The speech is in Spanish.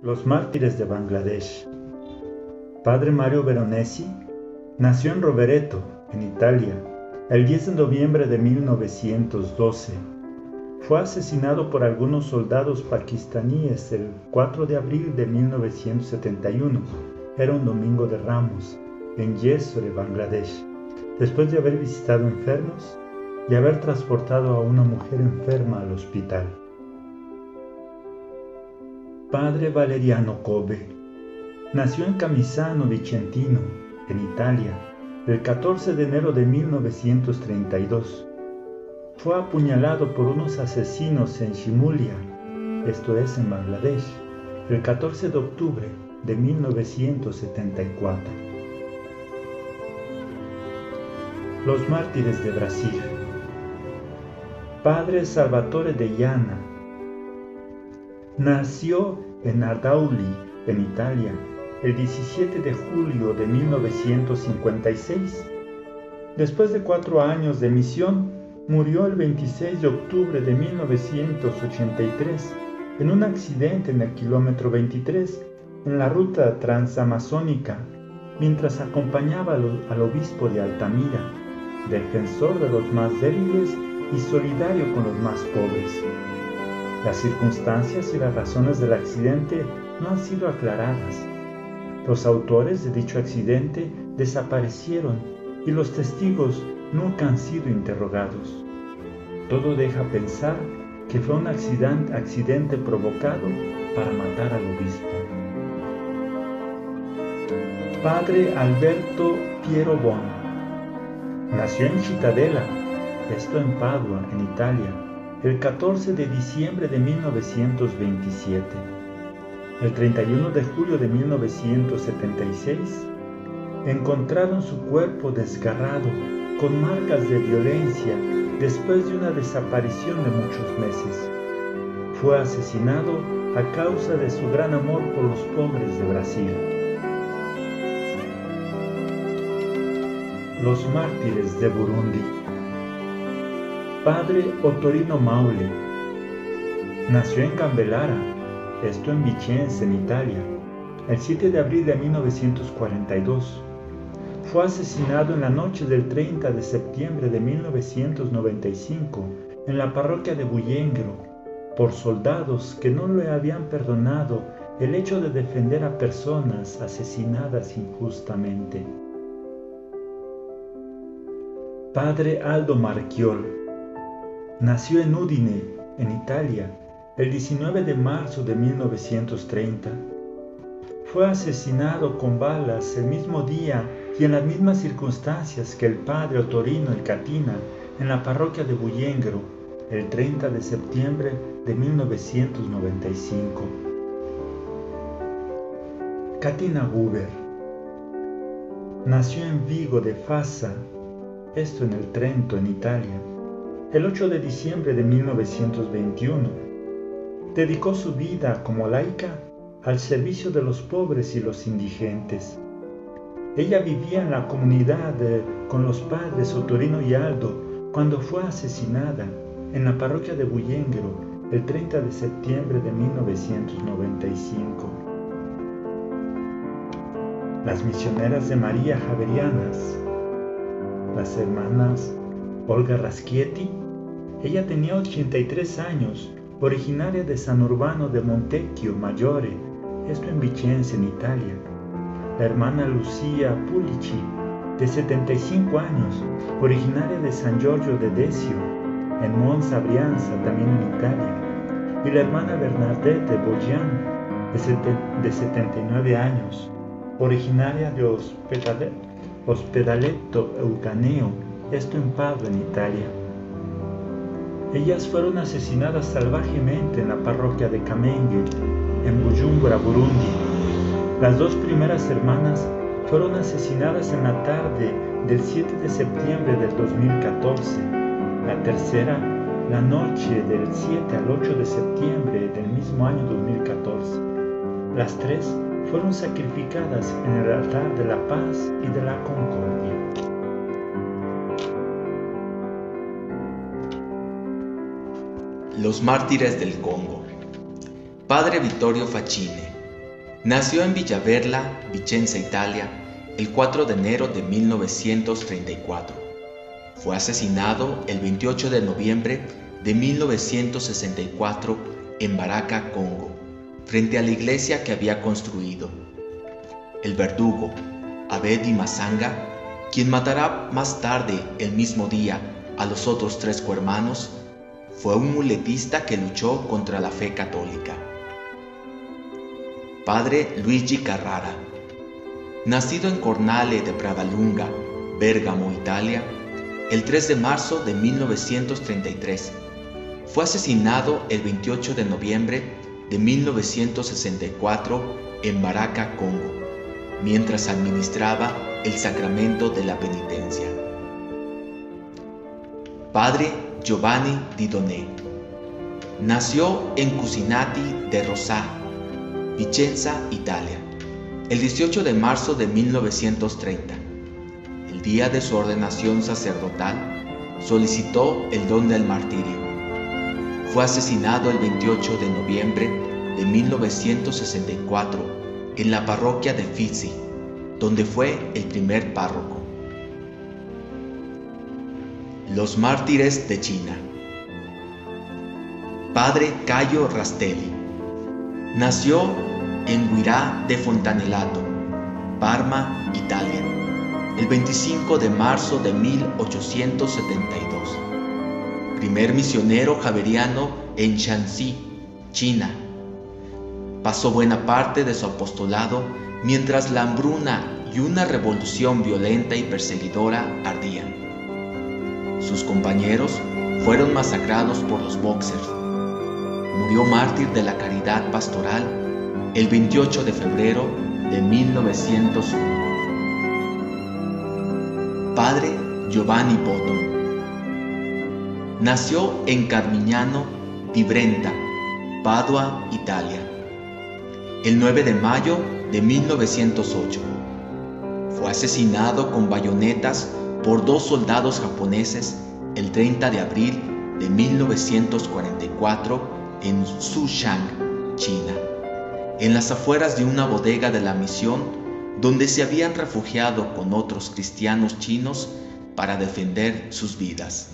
Los mártires de Bangladesh. Padre Mario Veronesi nació en Rovereto, en Italia, el 10 de noviembre de 1912. Fue asesinado por algunos soldados pakistaníes el 4 de abril de 1971. Era un domingo de Ramos, en Mysore, Bangladesh, después de haber visitado enfermos y haber transportado a una mujer enferma al hospital. Padre Valeriano Cobbe nació en Camisano Vicentino, en Italia, el 14 de enero de 1932. Fue apuñalado por unos asesinos en Shimulia, esto es en Bangladesh, el 14 de octubre de 1974. Los mártires de Brasil. Padre Salvatore de Llana nació en Ardauli, en Italia, el 17 de julio de 1956. Después de 4 años de misión, murió el 26 de octubre de 1983 en un accidente en el kilómetro 23 en la ruta transamazónica, mientras acompañaba al obispo de Altamira, defensor de los más débiles y solidario con los más pobres. Las circunstancias y las razones del accidente no han sido aclaradas. Los autores de dicho accidente desaparecieron y los testigos nunca han sido interrogados. Todo deja pensar que fue un accidente provocado para matar al obispo. Padre Alberto Piero Bono nació en Cittadella, esto en Padua, en Italia, el 14 de diciembre de 1927. El 31 de julio de 1976, encontraron su cuerpo desgarrado, con marcas de violencia, después de una desaparición de muchos meses. Fue asesinado a causa de su gran amor por los pobres de Brasil. Los mártires de Burundi. Padre Ottorino Maule nació en Gambellara, esto en Vicenza, en Italia, el 7 de abril de 1942. Fue asesinado en la noche del 30 de septiembre de 1995 en la parroquia de Bujengro por soldados que no le habían perdonado el hecho de defender a personas asesinadas injustamente. Padre Aldo Marchiol nació en Udine, en Italia, el 19 de marzo de 1930. Fue asesinado con balas el mismo día y en las mismas circunstancias que el padre Ottorino El Catina en la parroquia de Bujengro, el 30 de septiembre de 1995. Catina Guber nació en Vigo de Fassa, esto en el Trento, en Italia, el 8 de diciembre de 1921. Dedicó su vida como laica al servicio de los pobres y los indigentes. Ella vivía en la comunidad con los padres Ottorino y Aldo cuando fue asesinada en la parroquia de Bujengro el 30 de septiembre de 1995. Las misioneras de María Javerianas. Las hermanas Olga Raschietti. Ella tenía 83 años, originaria de San Urbano de Montecchio Maggiore, esto en Vicenza, en Italia. La hermana Lucia Pulici, de 75 años, originaria de San Giorgio de Desio, en Monza, Brianza, también en Italia. Y la hermana Bernadette Bogian, de 79 años, originaria de Ospedaletto Euganeo, esto en Padua, en Italia. Ellas fueron asesinadas salvajemente en la parroquia de Kamenge, en Bujumbura, Burundi. Las 2 primeras hermanas fueron asesinadas en la tarde del 7 de septiembre del 2014. La tercera, la noche del 7 al 8 de septiembre del mismo año 2014. Las 3 fueron sacrificadas en el altar de la paz y de la concordia. Los mártires del Congo. Padre Vittorio Facchini Nació en Villaverla, Vicenza, Italia, el 4 de enero de 1934. Fue asesinado el 28 de noviembre de 1964 en Baraka, Congo, frente a la iglesia que había construido. El verdugo, Abedi Masanga, quien matará más tarde el mismo día a los otros 3 cohermanos, fue un muletista que luchó contra la fe católica. Padre Luigi Carrara, nacido en Cornale de Pradalunga, Bérgamo, Italia, el 3 de marzo de 1933, fue asesinado el 28 de noviembre de 1964 en Baraka, Congo, mientras administraba el sacramento de la penitencia. Padre Giovanni Di Donè, nació en Cusinati de Rosà, Vicenza, Italia, el 18 de marzo de 1930. El día de su ordenación sacerdotal, solicitó el don del martirio. Fue asesinado el 28 de noviembre de 1964 en la parroquia de Fizi, donde fue el primer párroco. Los mártires de China. Padre Caio Rastelli, nació en Guirà de Fontanelato, Parma, Italia, el 25 de marzo de 1872. Primer misionero javeriano en Shanxi, China. Pasó buena parte de su apostolado mientras la hambruna y una revolución violenta y perseguidora ardían. Sus compañeros fueron masacrados por los Boxers. Murió mártir de la caridad pastoral el 28 de febrero de 1901. Padre Giovanni Botton, nació en Carmignano di Brenta, Padua, Italia, el 9 de mayo de 1908. Fue asesinado con bayonetas por 2 soldados japoneses el 30 de abril de 1944 en Sushan, China, en las afueras de una bodega de la misión donde se habían refugiado con otros cristianos chinos para defender sus vidas.